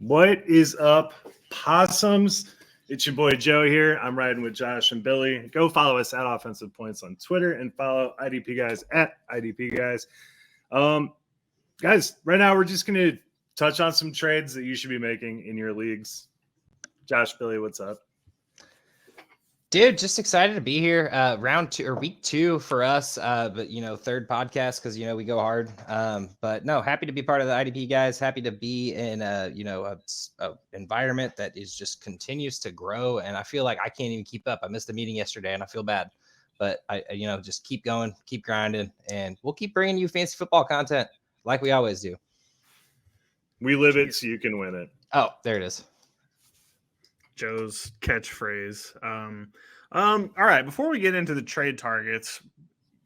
What is up, possums? It's your boy Joe here. I'm riding with Josh and Billy. Go follow us at Offensive Points on Twitter and follow IDP Guys at IDP Guys. Guys, right now we're just going to touch on some trades that you should be making in your leagues. Josh, Billy, what's up? Dude, just excited to be here. Round 2 or week 2 for us. But third podcast because we go hard. But no, happy to be part of the IDP Guys. Happy to be in a environment that is just continues to grow, and I feel like I can't even keep up. I missed a meeting yesterday, and I feel bad. But I just keep going, keep grinding, and we'll keep bringing you fantasy football content like we always do. We live it so you can win it. Oh, there it is. Joe's catchphrase. All right, before we get into the trade targets,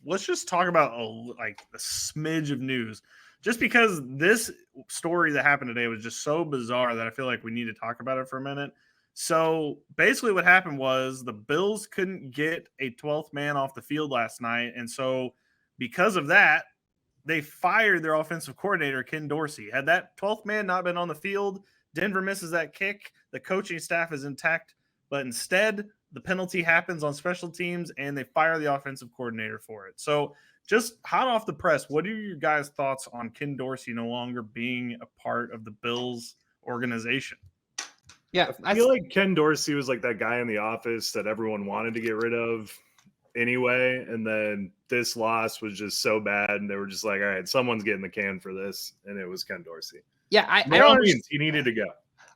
let's just talk about a smidge of news. Just because this story that happened today was just so bizarre that I feel like we need to talk about it for a minute. So basically what happened was the Bills couldn't get a 12th man off the field last night. And so because of that, they fired their offensive coordinator, Ken Dorsey. Had that 12th man not been on the field, Denver misses that kick. The coaching staff is intact, but instead the penalty happens on special teams and they fire the offensive coordinator for it. So just hot off the press, what are your guys' thoughts on Ken Dorsey no longer being a part of the Bills organization? Yeah, I feel like Ken Dorsey was like that guy in the office that everyone wanted to get rid of anyway. And then this loss was just so bad. And they were just like, all right, someone's getting the can for this. And it was Ken Dorsey. Yeah, I don't understand. He needed to go.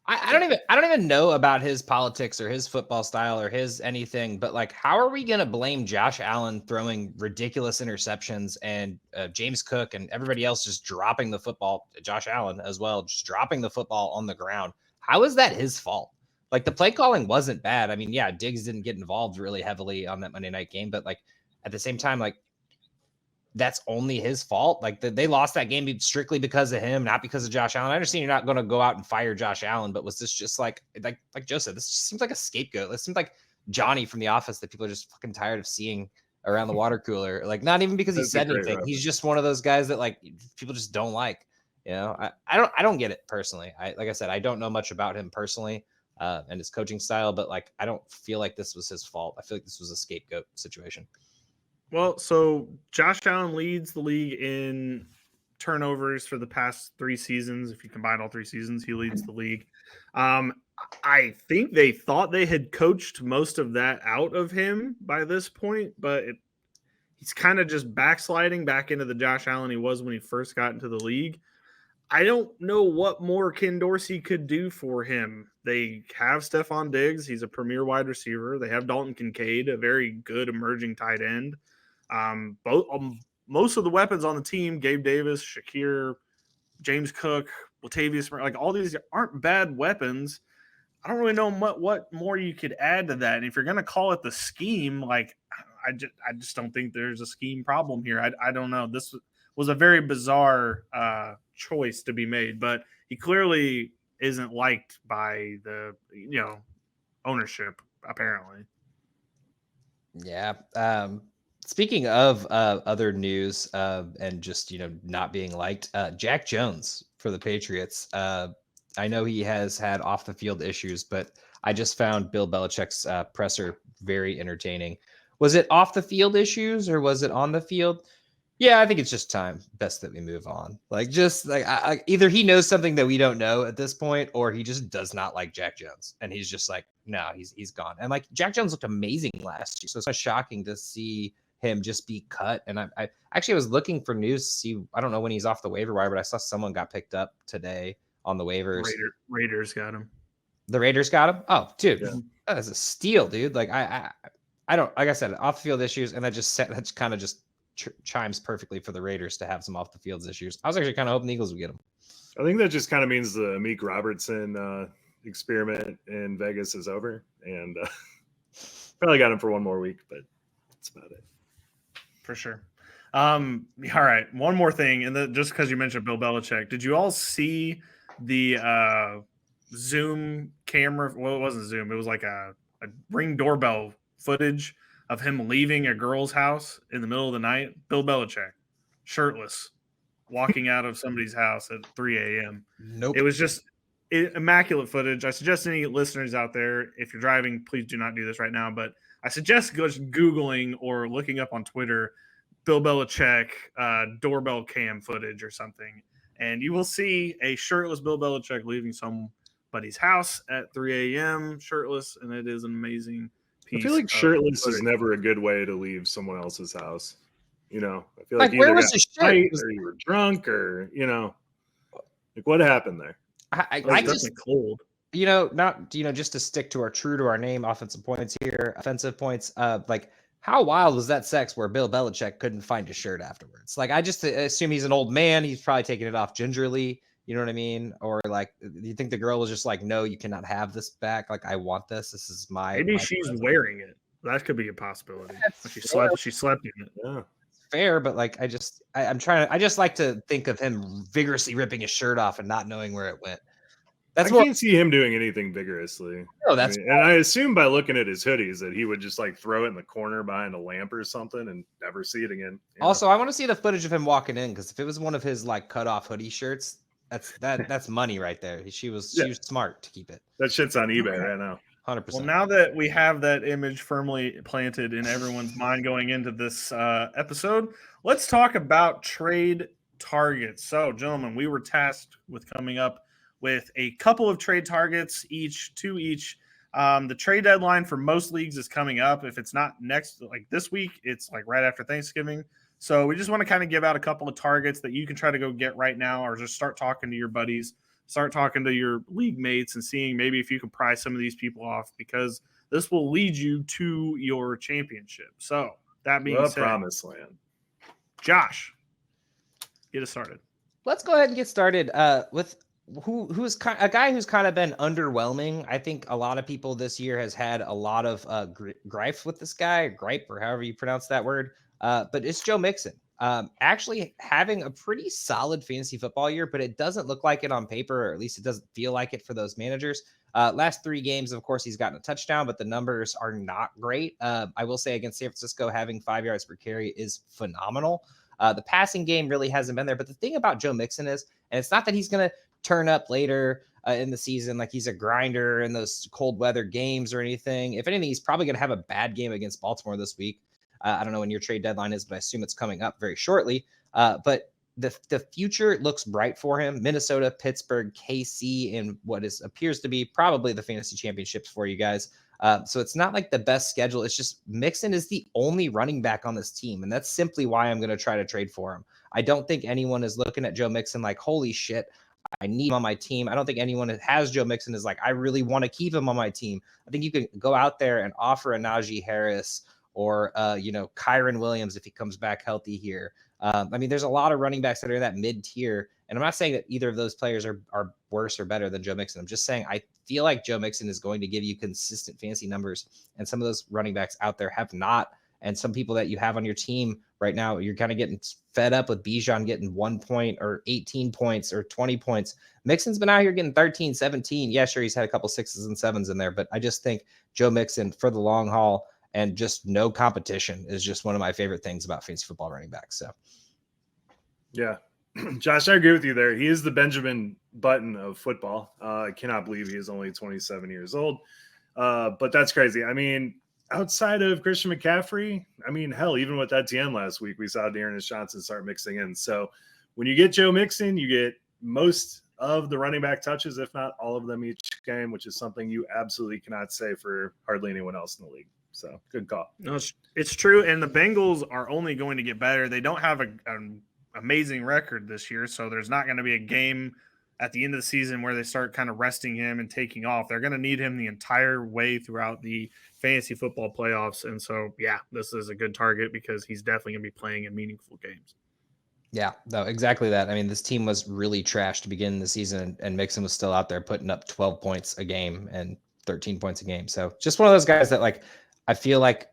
I don't even know about his politics or his football style or his anything, but like, how are we going to blame Josh Allen throwing ridiculous interceptions and James Cook and everybody else just dropping the football, Josh Allen as well, just dropping the football on the ground? How is that his fault? Like, the play calling wasn't bad. I mean, yeah, Diggs didn't get involved really heavily on that Monday night game, but like at the same time, like, that's only his fault. Like they lost that game strictly because of him, not because of Josh Allen. I understand you're not going to go out and fire Josh Allen, but was this just like Joe said, this just seems like a scapegoat. This seems like Johnny from The Office that people are just fucking tired of seeing around the water cooler. Like, not even because he said anything. Reference. He's just one of those guys that like people just don't like. I don't get it personally. Like I said, I don't know much about him personally and his coaching style, but like I don't feel like this was his fault. I feel like this was a scapegoat situation. Well, so Josh Allen leads the league in turnovers for the past 3 seasons. If you combine all 3 seasons, he leads the league. I think they thought they had coached most of that out of him by this point, but he's kind of just backsliding back into the Josh Allen he was when he first got into the league. I don't know what more Ken Dorsey could do for him. They have Stephon Diggs. He's a premier wide receiver. They have Dalton Kincaid, a very good emerging tight end. Most of the weapons on the team, Gabe Davis, Shakir, James Cook, Latavius, like all these aren't bad weapons. I don't really know what more you could add to that. And if you're going to call it the scheme, like I just don't think there's a scheme problem here. I don't know. This was a very bizarre choice to be made, but he clearly isn't liked by the ownership apparently. Yeah. Speaking of other news and just, not being liked, Jack Jones for the Patriots. I know he has had off the field issues, but I just found Bill Belichick's presser very entertaining. Was it off the field issues or was it on the field? Yeah, I think it's just time. Best that we move on. Like, just like either he knows something that we don't know at this point, or he just does not like Jack Jones, and he's just like, no, he's gone. And like Jack Jones looked amazing last year, so it's kind of shocking to see him just be cut. And I actually was looking for news to see. I don't know when he's off the waiver wire, but I saw someone got picked up today on the waivers. Raiders got him. The Raiders got him. Oh, dude, yeah. That is a steal, dude. Like I don't, like I said, off the field issues, and that's kind of just chimes perfectly for the Raiders to have some off the field issues. I was actually kind of hoping the Eagles would get him. I think that just kind of means the Amik Robertson experiment in Vegas is over, and probably got him for one more week, but that's about it. For sure. All right, one more thing, and just because you mentioned Bill Belichick, did you all see the Zoom camera? Well, it wasn't Zoom. It was like a Ring doorbell footage of him leaving a girl's house in the middle of the night. Bill Belichick, shirtless, walking out of somebody's house at 3 a.m. Nope. It was just immaculate footage. I suggest any listeners out there, if you're driving, please do not do this right now. But I suggest just Googling or looking up on Twitter Bill Belichick doorbell cam footage or something, and you will see a shirtless Bill Belichick leaving somebody's house at 3 a.m. shirtless, and it is an amazing piece. I feel like shirtless footage. is never a good way to leave someone else's house. You know, I feel Like, like where either was got his shirt? fight or you were drunk or, you know, like what happened there? I It's just, definitely cold. just to stick to our name, offensive points here, offensive points. Like, how wild was that sex where Bill Belichick couldn't find his shirt afterwards? Like, I just assume he's an old man. He's probably taking it off gingerly. You know what I mean? Or like, do you think the girl was just like, no, you cannot have this back. Like, I want this. This is Maybe my she's present. wearing it. That could be a possibility. That's She fair. slept in it. Yeah. Fair, but like, I just like to think of him vigorously ripping his shirt off and not knowing where it went. That's I what. can't see him doing anything vigorously. No, that's and I assume by looking at his hoodies that he would just like throw it in the corner behind a lamp or something and never see it again. You know? Also, I want to see the footage of him walking in, because if it was one of his like cut off hoodie shirts, that's money right there. She was smart to keep it. That shit's on eBay right now. 100%. Well, now that we have that image firmly planted in everyone's mind going into this episode, let's talk about trade targets. So, gentlemen, we were tasked with coming up with a couple of trade targets, two each. The trade deadline for most leagues is coming up. If it's not next, like this week, it's like right after Thanksgiving. So we just want to kind of give out a couple of targets that you can try to go get right now, or just start talking to your buddies, start talking to your league mates and seeing maybe if you can pry some of these people off, because this will lead you to your championship. So that being said, promised land. Josh, get us started. Let's go ahead and get started with who's a guy who's kind of been underwhelming. I think a lot of people this year has had a lot of gripes with this guy, gripe, or however you pronounce that word. But it's Joe Mixon. Actually having a pretty solid fantasy football year, but it doesn't look like it on paper, or at least it doesn't feel like it for those managers. Last 3 games, of course, he's gotten a touchdown, but the numbers are not great. I will say against San Francisco, having 5 yards per carry is phenomenal. The passing game really hasn't been there. But the thing about Joe Mixon is, and it's not that he's going to turn up later in the season like he's a grinder in those cold weather games or anything. If anything, he's probably going to have a bad game against Baltimore this week. I don't know when your trade deadline is, but I assume it's coming up very shortly. But the future looks bright for him. Minnesota, Pittsburgh, KC, and what appears to be probably the fantasy championships for you guys. So it's not like the best schedule. It's just Mixon is the only running back on this team. And that's simply why I'm going to try to trade for him. I don't think anyone is looking at Joe Mixon like, holy shit, I need him on my team. I don't think anyone that has Joe Mixon is like, I really want to keep him on my team. I think you can go out there and offer a Najee Harris or, Kyron Williams if he comes back healthy here. I mean, there's a lot of running backs that are in that mid-tier, and I'm not saying that either of those players are worse or better than Joe Mixon. I'm just saying I feel like Joe Mixon is going to give you consistent fantasy numbers, and some of those running backs out there have not. And some people that you have on your team right now, you're kind of getting fed up with Bijan getting 1 point or 18 points or 20 points. Mixon's been out here getting 13, 17. Yeah, sure, he's had a couple 6s and 7s in there, but I just think Joe Mixon for the long haul and just no competition is just one of my favorite things about fantasy football running backs. So, yeah, Josh, I agree with you there. He is the Benjamin Button of football. I cannot believe he is only 27 years old, but that's crazy. I mean, outside of Christian McCaffrey, I mean, hell, even with Etienne last week, we saw Dearness Johnson start mixing in. So when you get Joe Mixon, you get most of the running back touches, if not all of them each game, which is something you absolutely cannot say for hardly anyone else in the league. So good call. No, it's true. And the Bengals are only going to get better. They don't have an amazing record this year, so there's not going to be a game at the end of the season where they start kind of resting him and taking off. They're going to need him the entire way throughout the fantasy football playoffs. And so, yeah, this is a good target because he's definitely going to be playing in meaningful games. Yeah, no, exactly that. I mean, this team was really trash to begin the season, and Mixon was still out there putting up 12 points a game and 13 points a game. So just one of those guys that, like, I feel like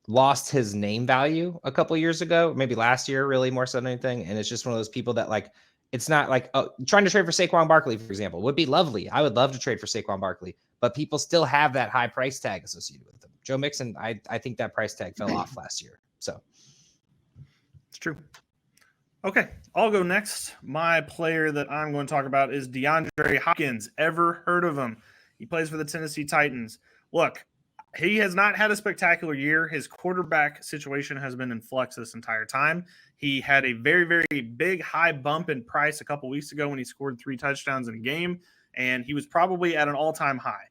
lost his name value a couple years ago, maybe last year, really more so than anything. And it's just one of those people that, like, it's not like trying to trade for Saquon Barkley, for example, would be lovely. I would love to trade for Saquon Barkley, but people still have that high price tag associated with him. Joe Mixon, I think that price tag fell off last year. So it's true. Okay, I'll go next. My player that I'm going to talk about is DeAndre Hopkins. Ever heard of him? He plays for the Tennessee Titans. Look, he has not had a spectacular year. His quarterback situation has been in flux this entire time. He had a very, very big high bump in price a couple weeks ago when he scored 3 touchdowns in a game, and he was probably at an all-time high.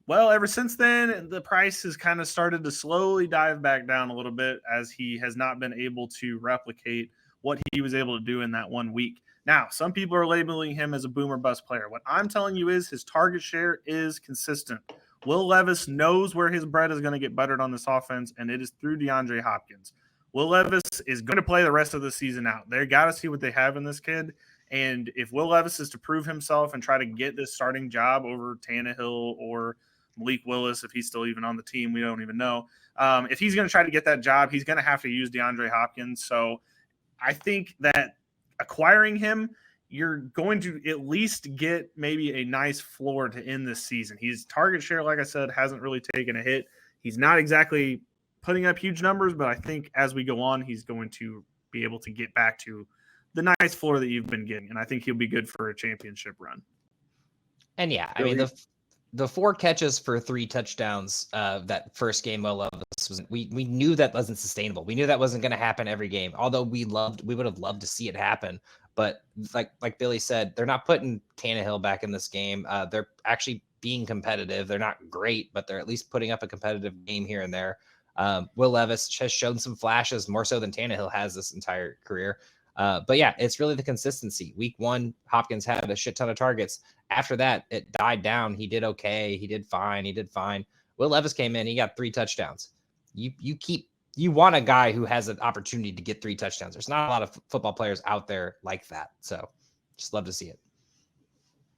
Well, ever since then, the price has kind of started to slowly dive back down a little bit as he has not been able to replicate what he was able to do in that 1 week. Now, some people are labeling him as a boomer bust player. What I'm telling you is his target share is consistent. Will Levis knows where his bread is going to get buttered on this offense, and it is through DeAndre Hopkins. Will Levis is going to play the rest of the season out. They got to see what they have in this kid. And if Will Levis is to prove himself and try to get this starting job over Tannehill or Malik Willis, if he's still even on the team, we don't even know. If he's going to try to get that job, he's going to have to use DeAndre Hopkins. So I think that acquiring him, you're going to at least get maybe a nice floor to end this season. His target share, like I said, hasn't really taken a hit. He's not exactly putting up huge numbers, but I think as we go on, he's going to be able to get back to the nice floor that you've been getting. And I think he'll be good for a championship run. And yeah, I mean, the 4 catches for 3 touchdowns that first game Will Levis was, we knew that wasn't sustainable. We knew that wasn't going to happen every game. Although we would have loved to see it happen. But like Billy said, they're not putting Tannehill back in this game. They're actually being competitive. They're not great, but they're at least putting up a competitive game here and there. Will Levis has shown some flashes more so than Tannehill has this entire career. But yeah, it's really the consistency. Week 1, Hopkins had a shit ton of targets. After that, it died down. He did okay. He did fine. Will Levis came in. He got 3 touchdowns. You want a guy who has an opportunity to get 3 touchdowns. There's not a lot of football players out there like that. So just love to see it.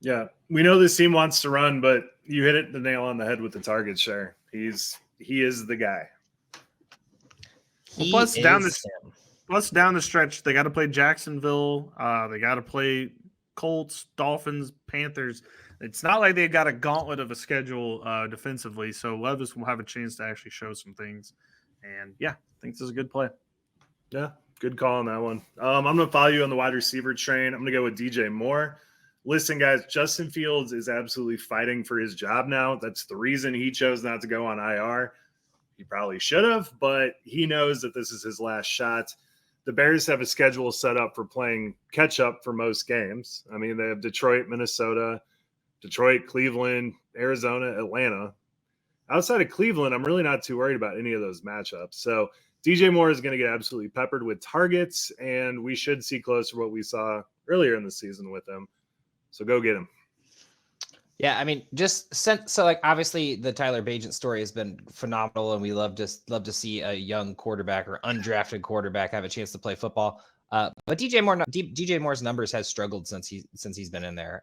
Yeah, we know this team wants to run, but you hit the nail on the head with the target share. He is the guy. Plus down the stretch, they got to play Jacksonville. They got to play Colts, Dolphins, Panthers. It's not like they've got a gauntlet of a schedule defensively, so Levis will have a chance to actually show some things. And yeah, I think this is a good play. Yeah, good call on that one. I'm going to follow you on the wide receiver train. I'm going to go with DJ Moore. Listen, guys, Justin Fields is absolutely fighting for his job now. That's the reason he chose not to go on IR. He probably should have, but he knows that this is his last shot. The Bears have a schedule set up for playing catch-up for most games. I mean, they have Detroit, Minnesota, Detroit, Cleveland, Arizona, Atlanta. Outside of Cleveland, I'm really not too worried about any of those matchups. So DJ Moore is going to get absolutely peppered with targets, and we should see close to what we saw earlier in the season with him. So go get him. Yeah, I mean, like obviously the Tyler Bagent story has been phenomenal, and we love to see a young quarterback or undrafted quarterback have a chance to play football. But DJ Moore's numbers has struggled since he's been in there.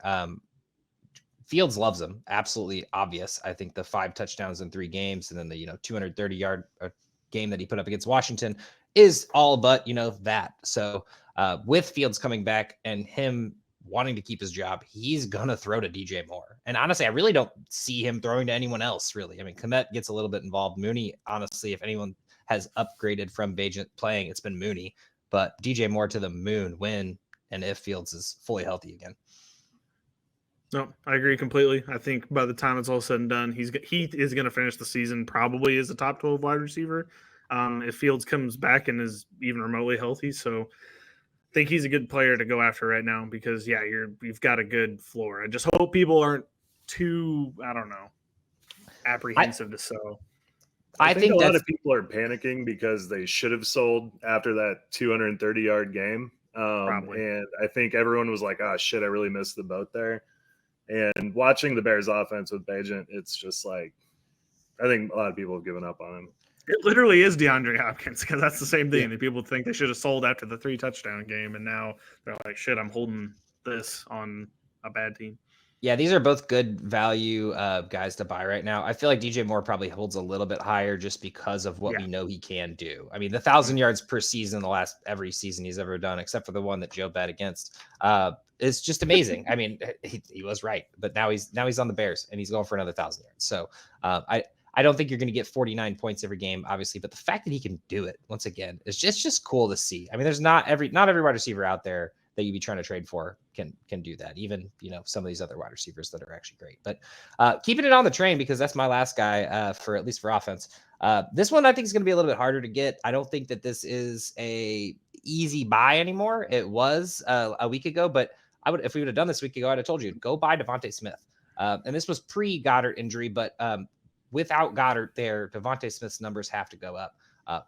Fields loves him, absolutely obvious. I think the 5 touchdowns in 3 games, and then the 230-yard game that he put up against Washington is all but that. So with Fields coming back and him wanting to keep his job, he's gonna throw to DJ Moore. And honestly, I really don't see him throwing to anyone else, really. I mean, Kmet gets a little bit involved. Mooney, honestly, if anyone has upgraded from Bagent playing, it's been Mooney. But DJ Moore to the moon when and if Fields is fully healthy again. No, I agree completely. I think by the time it's all said and done, he is going to finish the season probably as a top 12 wide receiver if Fields comes back and is even remotely healthy. So I think he's a good player to go after right now because, yeah, you've got a good floor. I just hope people aren't too, apprehensive to sell. I think a lot of people are panicking because they should have sold after that 230-yard game. And I think everyone was like, oh, shit, I really missed the boat there. And watching the Bears offense with Bagent, it's just like, I think a lot of people have given up on him. It literally is DeAndre Hopkins because that's the same thing. Yeah. People think they should have sold after the 3 touchdown game, and now they're like, shit, I'm holding this on a bad team. Yeah, these are both good value guys to buy right now. I feel like DJ Moore probably holds a little bit higher just because of what we know he can do. I mean, the 1,000 yards per season, every season he's ever done, except for the one that Joe bet against, is just amazing. I mean, he was right, but now he's on the Bears and he's going for another 1,000 yards. So I don't think you're going to get 49 points every game, obviously, but the fact that he can do it once again is just cool to see. I mean, there's not every wide receiver out there that you'd be trying to trade for can do that. Even, some of these other wide receivers that are actually great, but keeping it on the train, because that's my last guy for at least for offense. This one I think is going to be a little bit harder to get. I don't think that this is a easy buy anymore. It was a week ago, but if we would have done this a week ago, I'd have told you, go buy Devontae Smith. And this was pre-Goddard injury, but without Goddard there, Devontae Smith's numbers have to go up.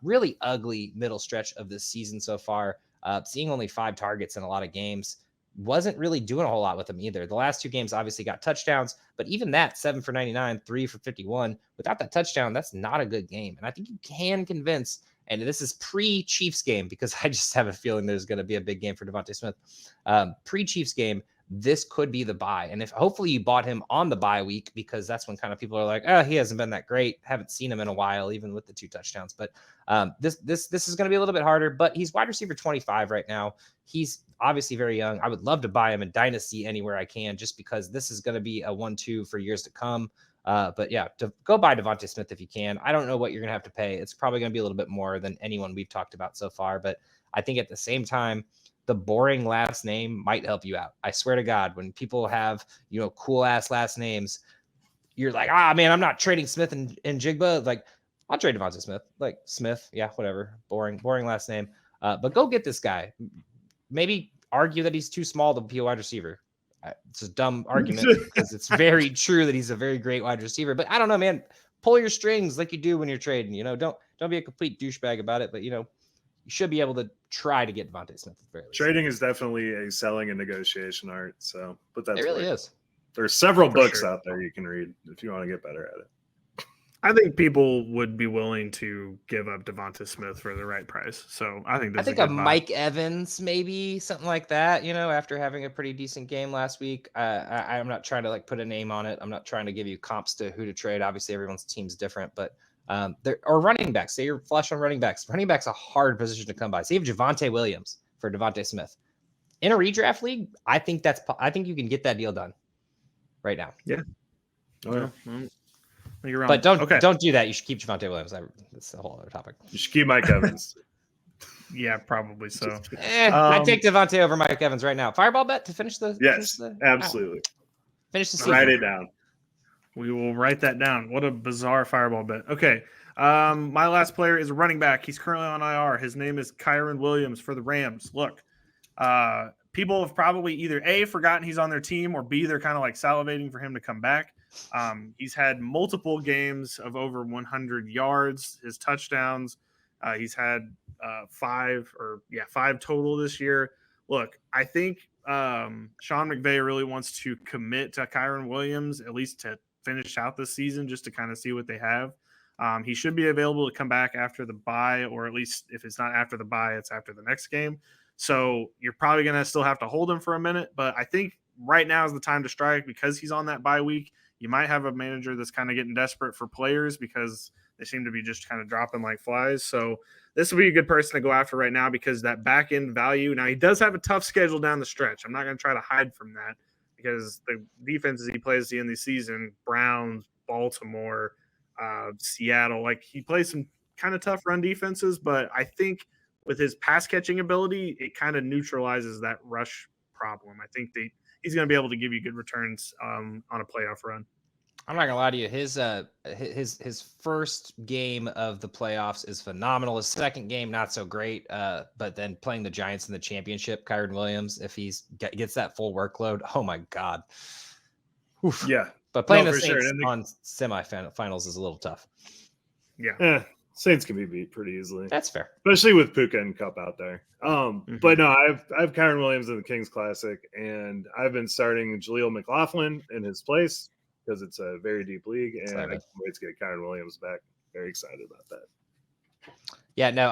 Really ugly middle stretch of this season so far. Seeing only 5 targets in a lot of games. Wasn't really doing a whole lot with him either. The last 2 games obviously got touchdowns, but even that 7 for 99, 3 for 51, without that touchdown, that's not a good game. And I think you can convince, and this is pre-Chiefs game, because I just have a feeling there's going to be a big game for Devontae Smith. Pre-Chiefs game, this could be the buy. And if hopefully you bought him on the bye week, because that's when kind of people are like, oh, he hasn't been that great. Haven't seen him in a while, even with the 2 touchdowns. But this is going to be a little bit harder, but he's wide receiver 25 right now. He's obviously very young. I would love to buy him in Dynasty anywhere I can, just because this is going to be a 1-2 for years to come. But yeah, to go buy Devontae Smith if you can. I don't know what you're going to have to pay. It's probably going to be a little bit more than anyone we've talked about so far, but I think at the same time, the boring last name might help you out. I swear to God, when people have, cool ass last names, you're like, man, I'm not trading Smith and Jigba. Like, I'll trade Devontae Smith. Like, Smith, yeah, whatever. Boring last name. But go get this guy. Maybe argue that he's too small to be a wide receiver. It's a dumb argument because it's very true that he's a very great wide receiver. But I don't know, man. Pull your strings like you do when you're trading. Don't be a complete douchebag about it. But you should be able to try to get Devontae Smith at the very least. Trading is definitely a selling and negotiation art. So, but that's it really is. There's several books out there you can read if you want to get better at it. I think people would be willing to give up Devonta Smith for the right price. So I think a Mike Evans, maybe something like that, after having a pretty decent game last week. I'm not trying to put a name on it. I'm not trying to give you comps to who to trade. Obviously everyone's team's different, but or running backs. Say you're flush on running backs. Running back's a hard position to come by. Say you have Javonte Williams for Devontae Smith. In a redraft league, I think you can get that deal done right now. Yeah. Oh, yeah. But don't do that. You should keep Javonte Williams. That's a whole other topic. You should keep Mike Evans. Yeah, probably so. I'd take Devontae over Mike Evans right now. Fireball bet to finish the absolutely. Finish the season. Write it down. We will write that down. What a bizarre fireball bet. Okay. My last player is a running back. He's currently on IR. His name is Kyron Williams for the Rams. Look, people have probably either A, forgotten he's on their team, or B, they're kind of salivating for him to come back. He's had multiple games of over 100 yards, his touchdowns. He's had 5 total this year. Look, I think Sean McVay really wants to commit to Kyron Williams, at least to finish out this season, just to kind of see what they have. He should be available to come back after the bye, or at least if it's not after the bye, it's after the next game. So you're probably going to still have to hold him for a minute, but I think right now is the time to strike because he's on that bye week. You might have a manager that's kind of getting desperate for players because they seem to be just kind of dropping like flies. So this will be a good person to go after right now because that back end value. Now he does have a tough schedule down the stretch. I'm not going to try to hide from that because the defenses he plays at the end of the season, Browns, Baltimore, Seattle, he plays some kind of tough run defenses, but I think with his pass catching ability, it kind of neutralizes that rush problem. I think he's going to be able to give you good returns on a playoff run. I'm not gonna lie to you. His first game of the playoffs is phenomenal. His second game not so great. But then playing the Giants in the championship, Kyron Williams, if he gets that full workload, oh my God. Oof. Yeah. But playing the Saints on semifinals is a little tough. Yeah. Saints can be beat pretty easily. That's fair, especially with Puka and Cup out there. But no, I've Kyron Williams in the Kings Classic, and I've been starting Jaleel McLaughlin in his place because it's a very deep league, and I can't wait to get Kyron Williams back. Very excited about that. Yeah, no,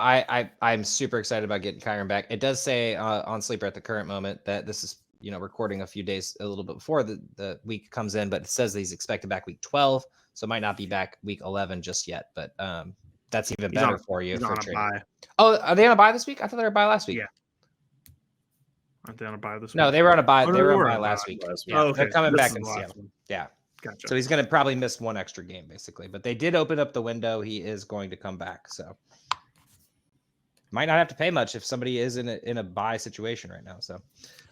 I'm super excited about getting Kyron back. It does say on Sleeper at the current moment that this is recording a few days a little bit before the week comes in, but it says that he's expected back week 12, so might not be back week 11 just yet. But that's even better for you. He's on a bye. Oh, are they on a bye this week? I thought they were on a bye last week. Yeah. Aren't they on a bye this week? No, they were on a bye. They were on a bye last week. Yeah, they're coming back in Seattle. Yeah. Gotcha. So he's going to probably miss one extra game, basically. But they did open up the window. He is going to come back. So might not have to pay much if somebody is in a buy situation right now. So,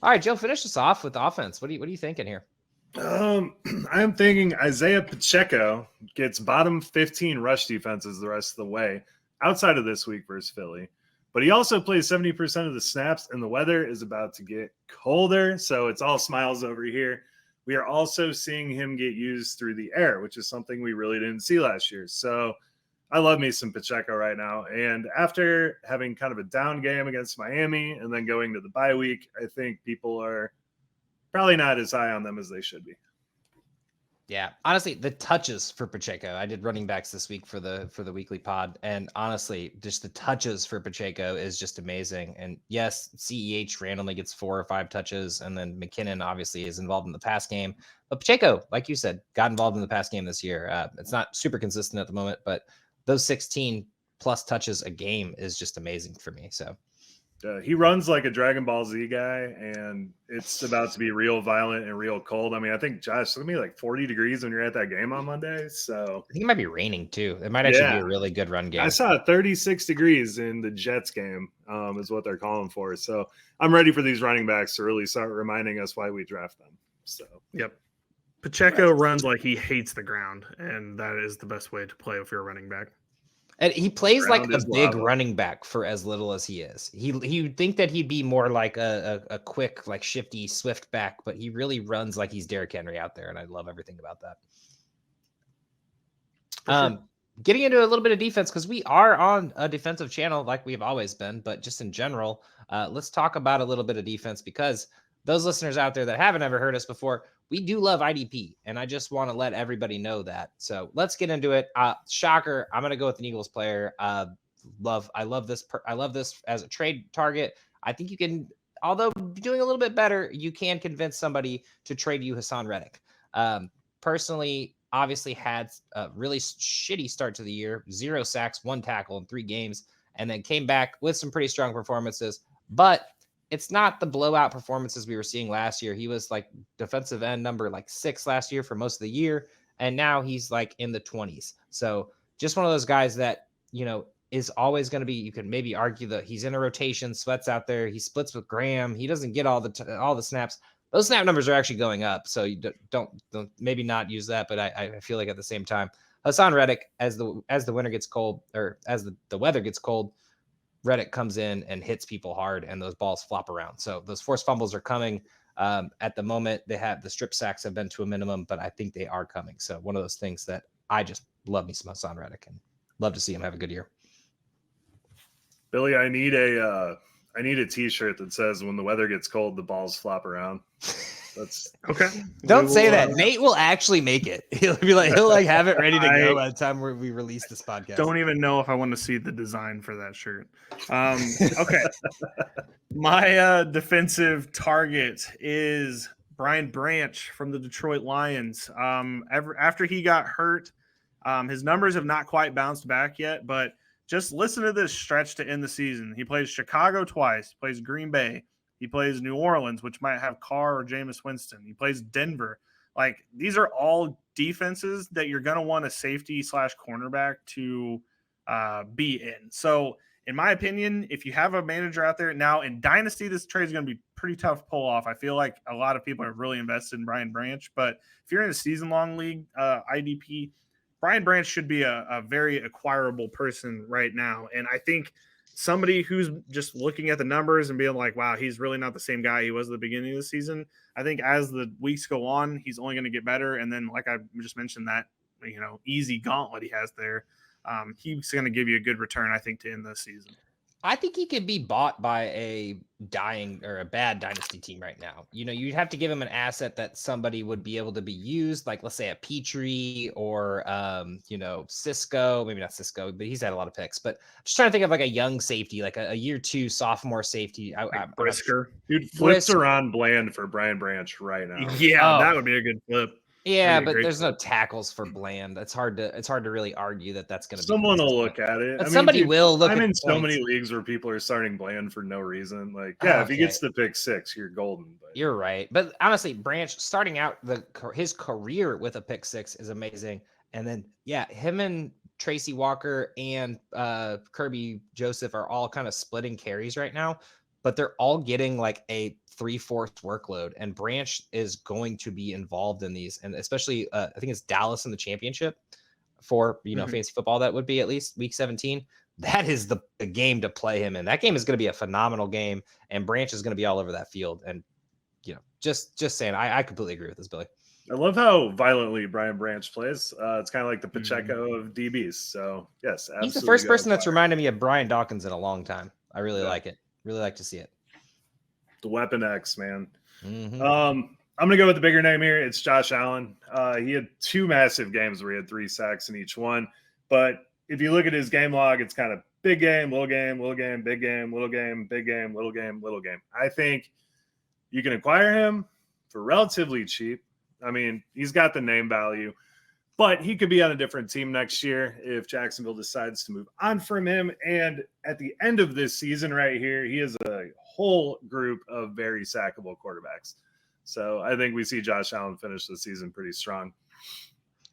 all right, Joe, finish us off with offense. What are you thinking here? I'm thinking Isaiah Pacheco gets bottom 15 rush defenses the rest of the way outside of this week versus Philly. But he also plays 70% of the snaps, and the weather is about to get colder, so it's all smiles over here. We are also seeing him get used through the air, which is something we really didn't see last year. So I love me some Pacheco right now. And after having kind of a down game against Miami and then going to the bye week, I think people are probably not as high on them as they should be. Yeah, honestly, the touches for Pacheco. I did running backs this week for the weekly pod, and honestly, just the touches for Pacheco is just amazing. And yes, CEH randomly gets 4 or 5 touches, and then McKinnon obviously is involved in the pass game. But Pacheco, like you said, got involved in the pass game this year. It's not super consistent at the moment, but those 16 plus touches a game is just amazing for me. So. He runs like a Dragon Ball Z guy, and it's about to be real violent and real cold. I mean, I think, Josh, it's going to be like 40 degrees when you're at that game on Monday. So I think it might be raining too. It might actually be a really good run game. I saw 36 degrees in the Jets game, is what they're calling for. So I'm ready for these running backs to really start reminding us why we draft them. So, yep. Pacheco runs like he hates the ground, and that is the best way to play if you're a running back. And he plays like a big running back for as little as he is. You'd think that he'd be more like a quick, like shifty, swift back, but he really runs like he's Derrick Henry out there, and I love everything about that. Sure. Getting into a little bit of defense, because we are on a defensive channel like we've always been, but just in general, let's talk about a little bit of defense, because those listeners out there that haven't ever heard us before, we do love IDP, and I just want to let everybody know that. So let's get into it. Shocker, I'm going to go with an Eagles player. I love this as a trade target. I think you can, although doing a little bit better, you can convince somebody to trade you Hassan Reddick. Personally, obviously had a really shitty start to the year, 0 sacks, 1 tackle in 3 games, and then came back with some pretty strong performances. But it's not the blowout performances we were seeing last year. He was like defensive end number 6 last year for most of the year. And now he's like in the 20s. So just one of those guys that, is always going to be, you can maybe argue that he's in a rotation, Sweat's out there. He splits with Graham. He doesn't get all the snaps. Those snap numbers are actually going up. So you don't maybe not use that. But I feel like at the same time, Hassan Reddick, as the winter gets cold, or as the weather gets cold, Reddick comes in and hits people hard, and those balls flop around. So those forced fumbles are coming. At the moment, the strip sacks have been to a minimum, but I think they are coming. So one of those things that I just love me some Hassan Reddick and love to see him have a good year. Billy, I need a T-shirt that says "When the weather gets cold, the balls flop around." That's okay. Don't say that. Nate will actually make it. He'll have it ready to go by the time we release this podcast. Don't even know if I want to see the design for that shirt. Okay. My defensive target is Brian Branch from the Detroit Lions. After he got hurt, his numbers have not quite bounced back yet, but just listen to this stretch to end the season. He plays Chicago twice, plays Green Bay. He plays New Orleans, which might have Carr or Jameis Winston. He plays Denver. Like, these are all defenses that you're going to want a safety / cornerback to be in. So, in my opinion, if you have a manager out there now in Dynasty, this trade is going to be pretty tough to pull off. I feel like a lot of people are really invested in Brian Branch. But if you're in a season-long league, IDP, Brian Branch should be a very acquirable person right now. And I think somebody who's just looking at the numbers and being like, wow, he's really not the same guy he was at the beginning of the season. I think as the weeks go on, he's only going to get better. And then, like I just mentioned, that, easy gauntlet he has there, he's going to give you a good return, I think, to end this season. I think he could be bought by a dying or a bad dynasty team right now. You'd have to give him an asset that somebody would be able to be used, like let's say a Petrie or Cisco, maybe not Cisco, but he's had a lot of picks. But I'm just trying to think of like a young safety, like a year 2 sophomore safety. Brisker. Dude, flips are on Bland for Brian Branch right now. Yeah, that would be a good flip. Yeah, be a but great there's no clip. tackles for Bland. It's hard to really argue that that's going to be Someone will consistent. look at it. But I mean, somebody dude, will look I'm at in the so points. many leagues where people are starting Bland for no reason. Like, yeah, if he Okay. gets the pick 6, you're golden. But You're right. But honestly, Branch starting out his career with a pick 6 is amazing. And then, yeah, him and Tracy Walker and Kirby Joseph are all kind of splitting carries right now, but they're all getting like a 3/4 workload. And Branch is going to be involved in these. And especially, I think it's Dallas in the championship for, fantasy football. That would be at least week 17. That is the game to play him in. That game is going to be a phenomenal game. And Branch is going to be all over that field. And just saying, I completely agree with this, Billy. I love how violently Brian Branch plays. It's kind of like the Pacheco of DBs. So, yes, absolutely. He's the first person that's reminded me of Brian Dawkins in a long time. I really like it. Really like to see it. The Weapon X, man. Mm-hmm. I'm going to go with the bigger name here. It's Josh Allen. He had 2 massive games where he had 3 sacks in each one. But if you look at his game log, it's kind of big game, little game, little game, big game, little game, big game, little game, little game. I think you can acquire him for relatively cheap. I mean, he's got the name value, but he could be on a different team next year if Jacksonville decides to move on from him. And at the end of this season right here, he has a whole group of very sackable quarterbacks. So I think we see Josh Allen finish the season pretty strong.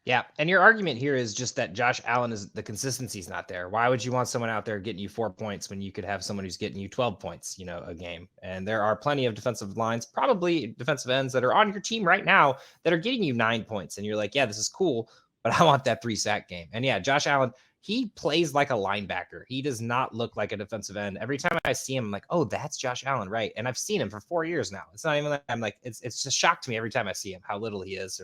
Yeah. And your argument here is just that Josh Allen is the consistency's not there. Why would you want someone out there getting you 4 points when you could have someone who's getting you 12 points, a game? And there are plenty of defensive lines, probably defensive ends that are on your team right now that are getting you 9 points. And you're like, yeah, this is cool, but I want that 3 sack game. And yeah, Josh Allen, he plays like a linebacker. He does not look like a defensive end. Every time I see him, I'm like, oh, that's Josh Allen, right? And I've seen him for 4 years now. It's not even like I'm like, it's just shocked to me every time I see him how little he is,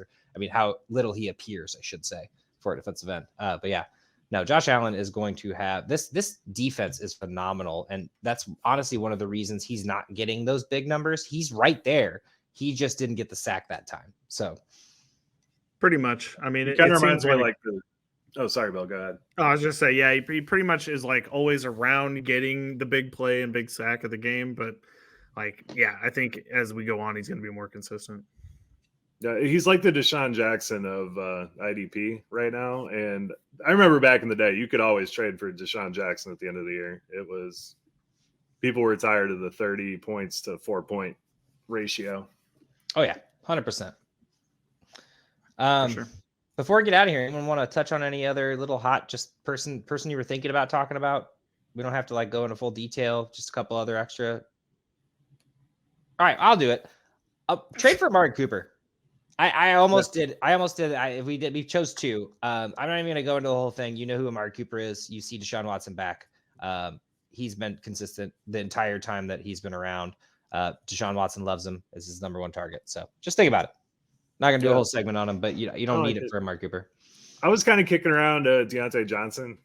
how little he appears, I should say, for a defensive end. But yeah, no, Josh Allen is going to have this defense is phenomenal. And that's honestly one of the reasons he's not getting those big numbers. He's right there. He just didn't get the sack that time. So pretty much. I mean, it kind of reminds me like the. Oh, sorry, Bill. Go ahead. I was just say, yeah, he pretty much is like always around getting the big play and big sack of the game. But like, yeah, I think as we go on, he's going to be more consistent. Yeah, he's like the Deshaun Jackson of IDP right now. And I remember back in the day, you could always trade for Deshaun Jackson at the end of the year. It was people were tired of the 30 points to 4 point ratio. Oh yeah, 100%. For sure. Before we get out of here, anyone want to touch on any other little hot just person you were thinking about talking about? We don't have to like go into full detail. Just a couple other extra. All right, I'll do it. Trade for Amari Cooper. I almost did. We chose 2. I'm not even going to go into the whole thing. You know who Amari Cooper is. You see Deshaun Watson back. He's been consistent the entire time that he's been around. Deshaun Watson loves him as his number 1 target. So just think about it. Not going to do a whole segment on him, but you don't need it for Amari Cooper. I was kind of kicking around Deontay Johnson.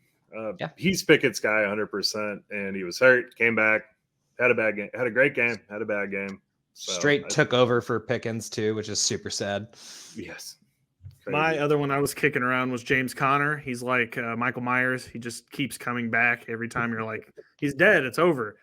He's Pickett's guy 100%, and he was hurt, came back, had a bad game, had a great game, had a bad game. So took over for Pickens too, which is super sad. Yes. Crazy. My other one I was kicking around was James Conner. He's like Michael Myers. He just keeps coming back every time you're like, he's dead, it's over.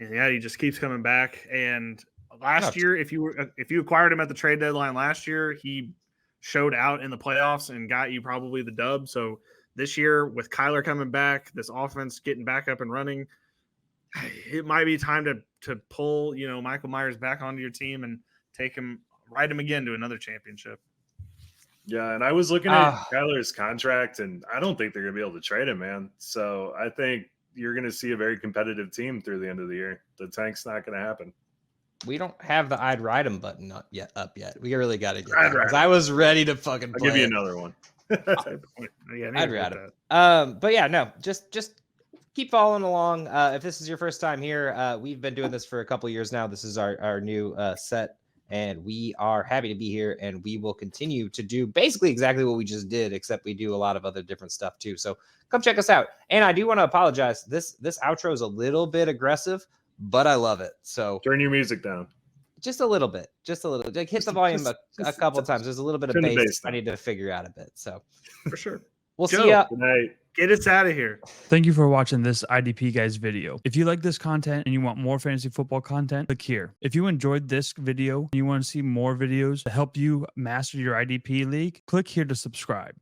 And yeah, he just keeps coming back. And last year, if you acquired him at the trade deadline last year, he showed out in the playoffs and got you probably the dub. So this year, with Kyler coming back, this offense getting back up and running, it might be time to pull Michael Myers back onto your team and ride him again to another championship. Yeah, and I was looking at Kyler's contract, and I don't think they're going to be able to trade him, man. So I think you're going to see a very competitive team through the end of the year. The tank's not going to happen. We don't have the I'd ride him button up yet. We really got to get that. I was ready to fucking play. I'll give you another one. Yeah, I'd ride him. But yeah, no, just keep following along. If this is your first time here, we've been doing this for a couple years now. This is our new set, and we are happy to be here, and we will continue to do basically exactly what we just did, except we do a lot of other different stuff too. So come check us out. And I do want to apologize. This outro is a little bit aggressive, but I love it. So turn your music down. Just a little bit. Like hit the volume a couple times. There's a little bit of bass I need to figure out a bit. So for sure. We'll see ya. Good night. Get us out of here. Thank you for watching this IDP Guys video. If you like this content and you want more fantasy football content, click here. If you enjoyed this video and you want to see more videos to help you master your IDP league, click here to subscribe.